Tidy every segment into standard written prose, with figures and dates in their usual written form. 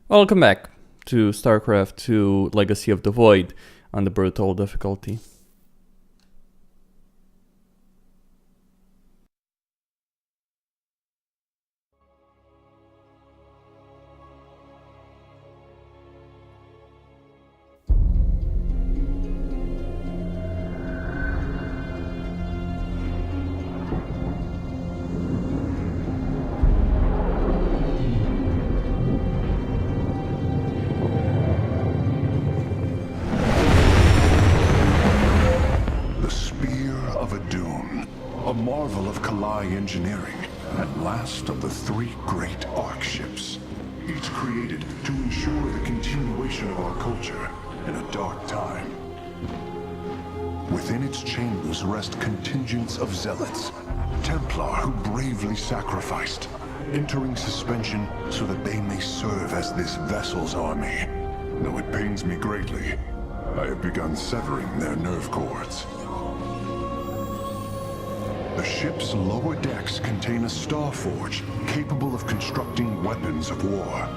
Welcome back to Starcraft 2 Legacy of the Void on the brutal difficulty. Engineering, and last of the three great Ark ships, each created to ensure the continuation of our culture in a dark time. Within its chambers rest contingents of zealots, Templar who bravely sacrificed, entering suspension so that they may serve as this vessel's army. Though it pains me greatly, I have begun severing their nerve cords. The ship's lower decks contain a star forge capable of constructing weapons of war.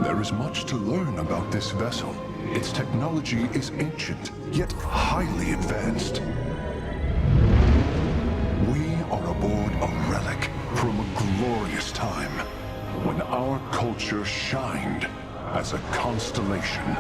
There is much to learn about this vessel. Its technology is ancient, yet highly advanced. We are aboard a relic from a glorious time when our culture shined as a constellation.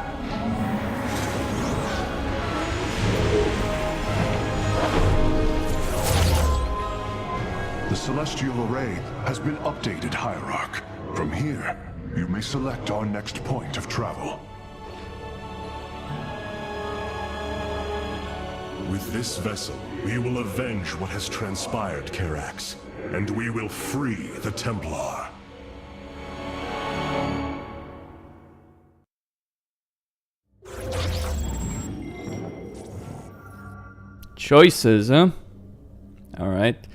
The celestial array has been updated, Hierarch. From here, you may select our next point of travel. With this vessel, we will avenge what has transpired, Karax, and we will free the Templar. Choices, huh? Alright.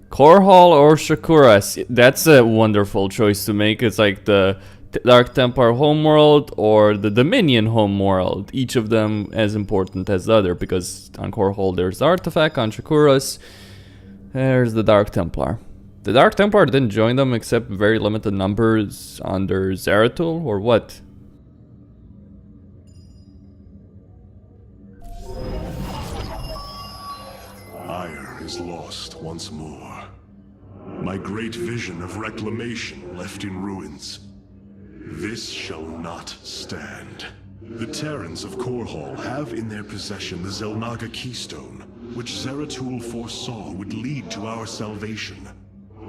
Korhal or Shakuras? That's a wonderful choice to make. It's like the Dark Templar homeworld or the Dominion homeworld. Each of them as important as the other, because on Korhal there's the artifact, on Shakuras there's the Dark Templar. The Dark Templar didn't join them except very limited numbers under Zeratul, or what? Ire is lost once more. My great vision of reclamation left in ruins. This shall not stand. The Terrans of Korhal have in their possession the Zelnaga Keystone, which Zeratul foresaw would lead to our salvation.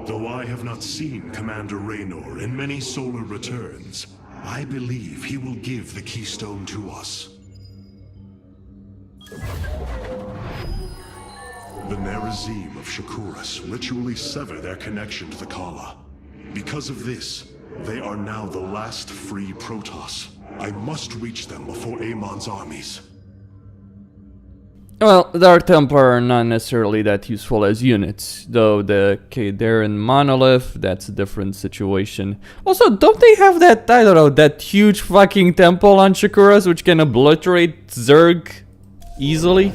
Though I have not seen Commander Raynor in many solar returns, I believe he will give the Keystone to us. The Nerazim of Shakuras ritually sever their connection to the Kala. Because of this, they are now the last free Protoss. I must reach them before Amon's armies. Well, the Dark Templar are not necessarily that useful as units, though the Kadaran Monolith, that's a different situation. Also, don't they have that, I don't know, that huge fucking temple on Shakuras which can obliterate Zerg easily?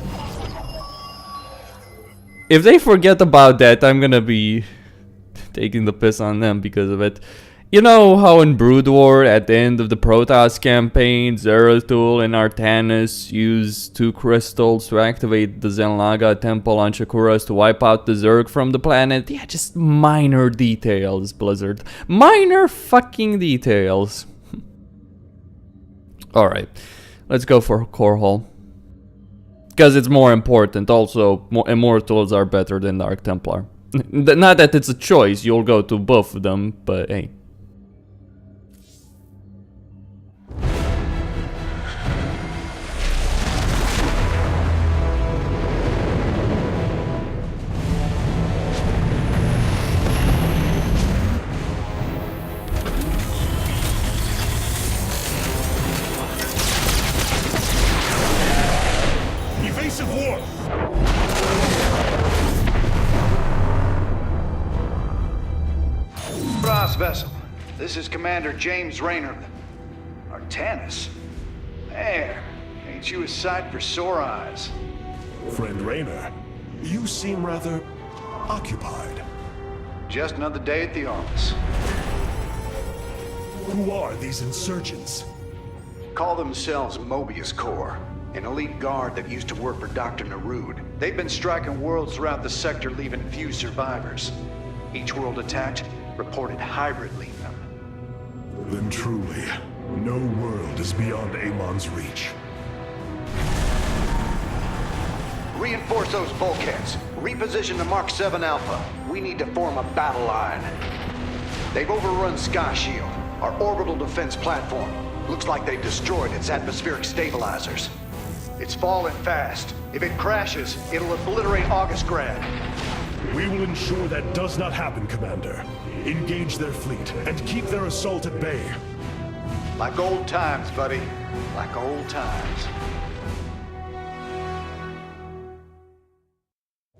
If they forget about that, I'm gonna be taking the piss on them because of it. You know how in Brood War, at the end of the Protoss campaign, Zeratul and Artanis used 2 crystals to activate the Zelnaga temple on Shakuras to wipe out the Zerg from the planet? Yeah, just minor details, Blizzard. Minor fucking details. Alright, let's go for Korhal. Because it's more important. Also, Immortals are better than Dark Templar. Not that it's a choice, you'll go to both of them, but hey. Vessel. This is Commander James Raynor. Artanis? Man, ain't you a sight for sore eyes? Friend Raynor, you seem rather occupied. Just another day at the office. Who are these insurgents? Call themselves Mobius Corps, an elite guard that used to work for Dr. Narud. They've been striking worlds throughout the sector, leaving few survivors. Each world attacked reported hybrid leaving them. Then truly, no world is beyond Amon's reach. Reinforce those bulkheads. Reposition the Mark 7 Alpha. We need to form a battle line. They've overrun Sky Shield, our orbital defense platform. Looks like they've destroyed its atmospheric stabilizers. It's falling fast. If it crashes, it'll obliterate August Grad. We will ensure that does not happen, Commander. Engage their fleet and keep their assault at bay. Like old times, buddy. Like old times.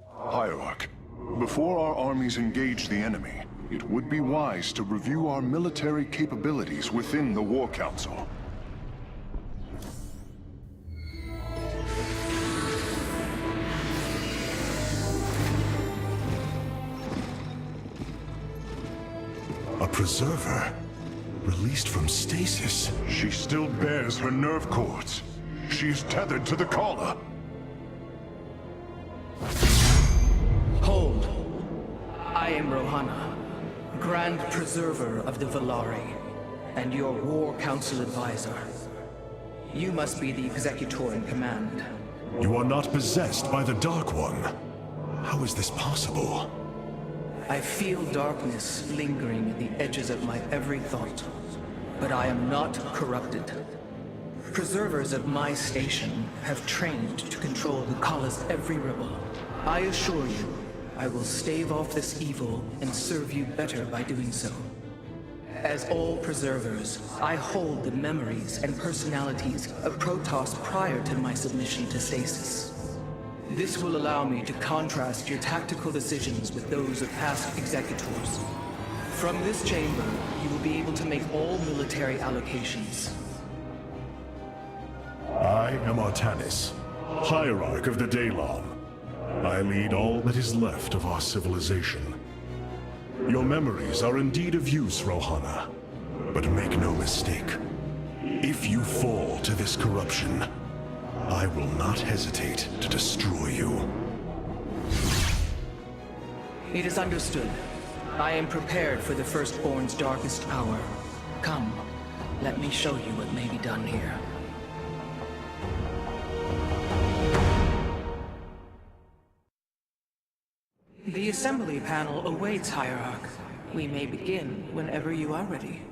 Hierarch, before our armies engage the enemy, it would be wise to review our military capabilities within the War Council. A preserver? Released from stasis? She still bears her nerve cords. She is tethered to the collar. Hold. I am Rohana, Grand Preserver of the Valari, and your War Council advisor. You must be the Executor in command. You are not possessed by the Dark One. How is this possible? I feel darkness lingering at the edges of my every thought, but I am not corrupted. Preservers at my station have trained to control the Kala's every rebel. I assure you, I will stave off this evil and serve you better by doing so. As all preservers, I hold the memories and personalities of Protoss prior to my submission to stasis. This will allow me to contrast your tactical decisions with those of past executors. From this chamber, you will be able to make all military allocations. I am Artanis, Hierarch of the Daylon. I lead all that is left of our civilization. Your memories are indeed of use, Rohana. But make no mistake. If you fall to this corruption, I will not hesitate to destroy you. It is understood. I am prepared for the Firstborn's darkest hour. Come, let me show you what may be done here. The assembly panel awaits, Hierarch. We may begin whenever you are ready.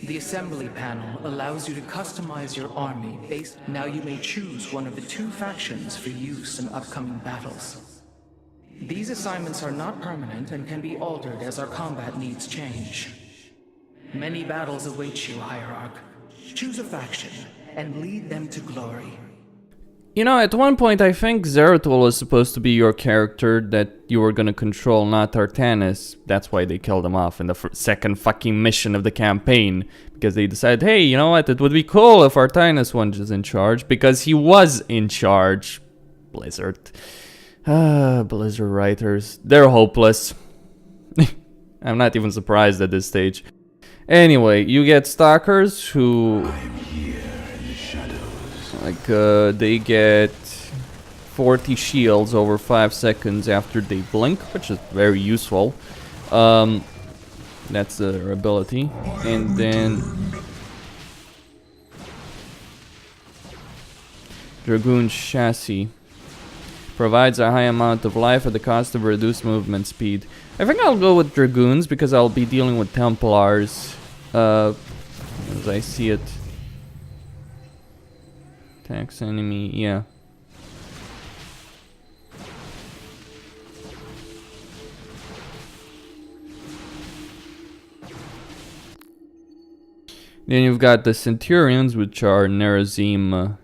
The assembly panel allows you to customize your army based... Now you may choose one of the two factions for use in upcoming battles. These assignments are not permanent and can be altered as our combat needs change. Many battles await you, Hierarch. Choose a faction and lead them to glory. You know, at one point I think Zeratul was supposed to be your character that you were gonna control, not Artanis. That's why they killed him off in the second fucking mission of the campaign. Because they decided, hey, you know what, it would be cool if Artanis was in charge. Because he was in charge. Blizzard. Blizzard writers. They're hopeless. I'm not even surprised at this stage. Anyway, you get stalkers who... they get 40 shields over 5 seconds after they blink, which is very useful. That's their ability. And then Dragoon Chassis provides a high amount of life at the cost of reduced movement speed. I think I'll go with Dragoons because I'll be dealing with Templars as I see it. Attacks enemy, yeah. Then you've got the Centurions, which are Nerazim,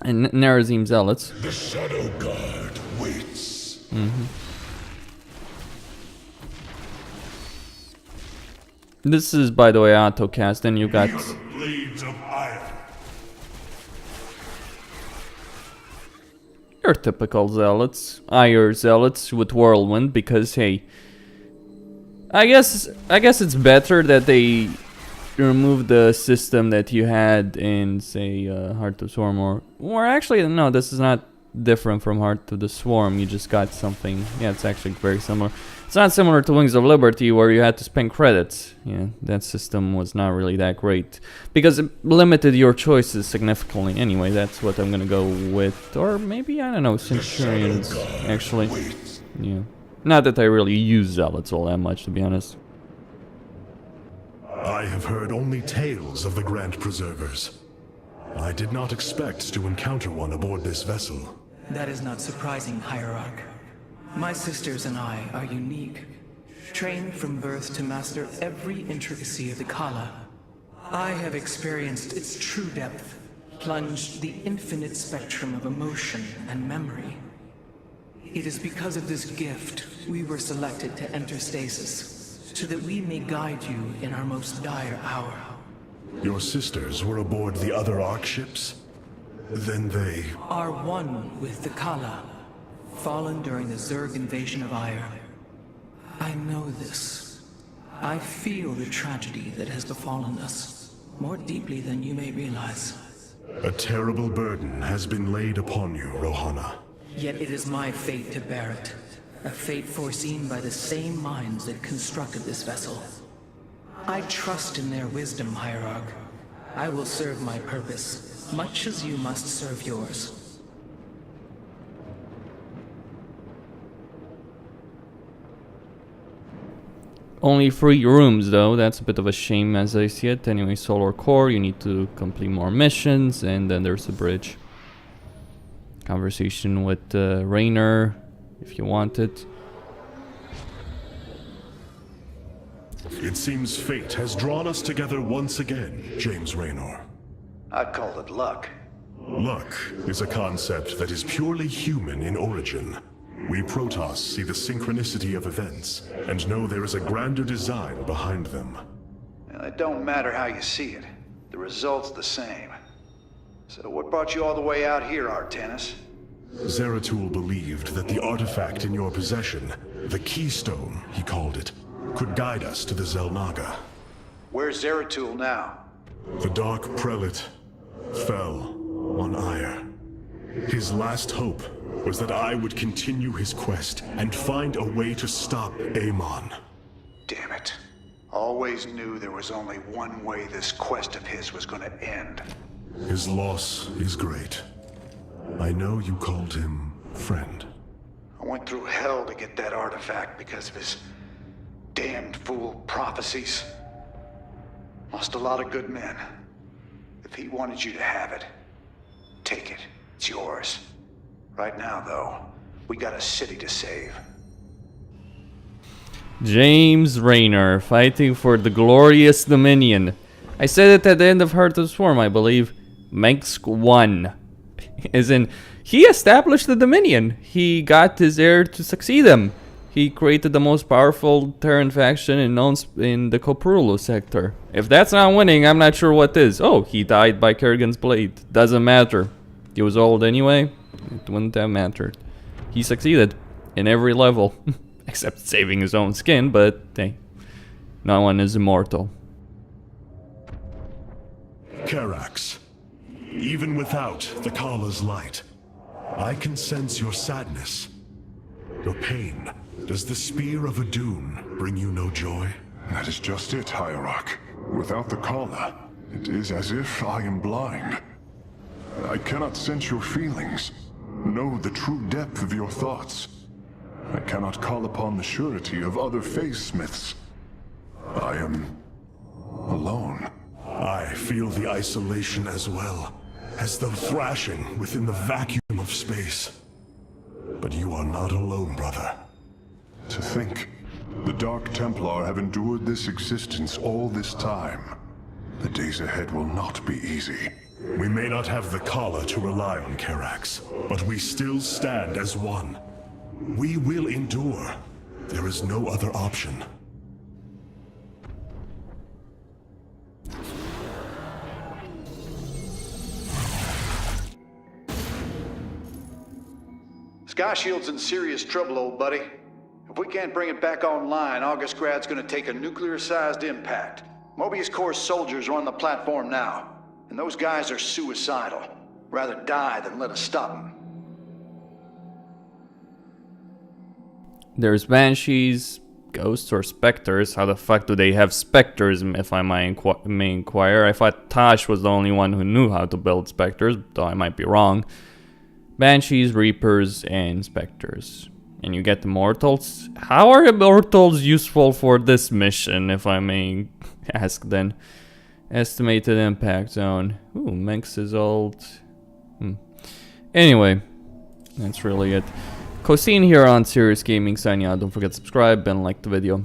and Nerazim Zealots. The Shadow Guard waits. This is, by the way, autocast. Then you got Blades of Iron. your typical Zealots, Ire Zealots with Whirlwind, because hey, I guess it's better that they remove the system that you had in, say, Heart of Swarm, or actually no, this is not different from Heart of the Swarm. You just got something. Yeah, it's actually very similar. It's not similar to Wings of Liberty, where you had to spend credits. Yeah, that system was not really that great because it limited your choices significantly. Anyway, that's what I'm gonna go with, or maybe, I don't know, Centurions. Actually, yeah. Not that I really use Zealots all that much, to be honest. I have heard only tales of the Grand Preservers. I did not expect to encounter one aboard this vessel. That is not surprising, Hierarch. My sisters and I are unique, trained from birth to master every intricacy of the Kala. I have experienced its true depth, plunged the infinite spectrum of emotion and memory. It is because of this gift we were selected to enter stasis, so that we may guide you in our most dire hour. Your sisters were aboard the other Ark ships? Then they... are one with the Kala, fallen during the Zerg invasion of Ire. I know this. I feel the tragedy that has befallen us, more deeply than you may realize. A terrible burden has been laid upon you, Rohana. Yet it is my fate to bear it. A fate foreseen by the same minds that constructed this vessel. I trust in their wisdom, Hierarch. I will serve my purpose, much as you must serve yours. Only 3 rooms though, that's a bit of a shame as I see it. Anyway, Solar Core, you need to complete more missions, and then there's a bridge. Conversation with Raynor, if you want it. It seems fate has drawn us together once again, James Raynor. I'd call it luck. Luck is a concept that is purely human in origin. We Protoss see the synchronicity of events, and know there is a grander design behind them. Well, it don't matter how you see it. The result's the same. So what brought you all the way out here, Artanis? Zeratul believed that the artifact in your possession, the Keystone, he called it, could guide us to the Xel'Naga. Where's Zeratul now? The Dark Prelate fell on Ire. His last hope was that I would continue his quest and find a way to stop Amon. Damn it. Always knew there was only one way this quest of his was gonna end. His loss is great. I know you called him friend. I went through hell to get that artifact because of his damned fool prophecies. Lost a lot of good men. If he wanted you to have it, take it. It's yours. Right now, though, we got a city to save. James Raynor, fighting for the glorious Dominion. I said it at the end of Heart of Swarm, I believe. Mengsk won. As in, he established the Dominion. He got his heir to succeed him. He created the most powerful Terran faction in the Koprulu sector. If that's not winning, I'm not sure what is. Oh, he died by Kerrigan's blade. Doesn't matter. He was old anyway. It wouldn't have mattered. He succeeded in every level. Except saving his own skin, but hey, no one is immortal. Karax, even without the Kala's light, I can sense your sadness, your pain. Does the spear of Adun bring you no joy? That is just it, Hierarch. Without the Kala, it is as if I am blind. I cannot sense your feelings, know the true depth of your thoughts. I cannot call upon the surety of other faithsmiths. I am alone. I feel the isolation as well, as though thrashing within the vacuum of space. But you are not alone, brother. To think, the Dark Templar have endured this existence all this time. The days ahead will not be easy. We may not have the Kala to rely on, Karax, but we still stand as one. We will endure. There is no other option. Sky Shield's in serious trouble, old buddy. If we can't bring it back online, Augustgrad's gonna take a nuclear-sized impact. Mobius Corps soldiers are on the platform now, and those guys are suicidal. Rather die than let us stop them. There's banshees, ghosts, or specters. How the fuck do they have specters, if I may inquire? I thought Tosh was the only one who knew how to build specters, though I might be wrong. Banshees, reapers, and specters. And you get immortals. How are immortals useful for this mission, if I may ask then? Estimated impact zone. Ooh, Menx's ult. Anyway, that's really it. Cosine here on Serious Gaming signing out. Don't forget to subscribe and like the video.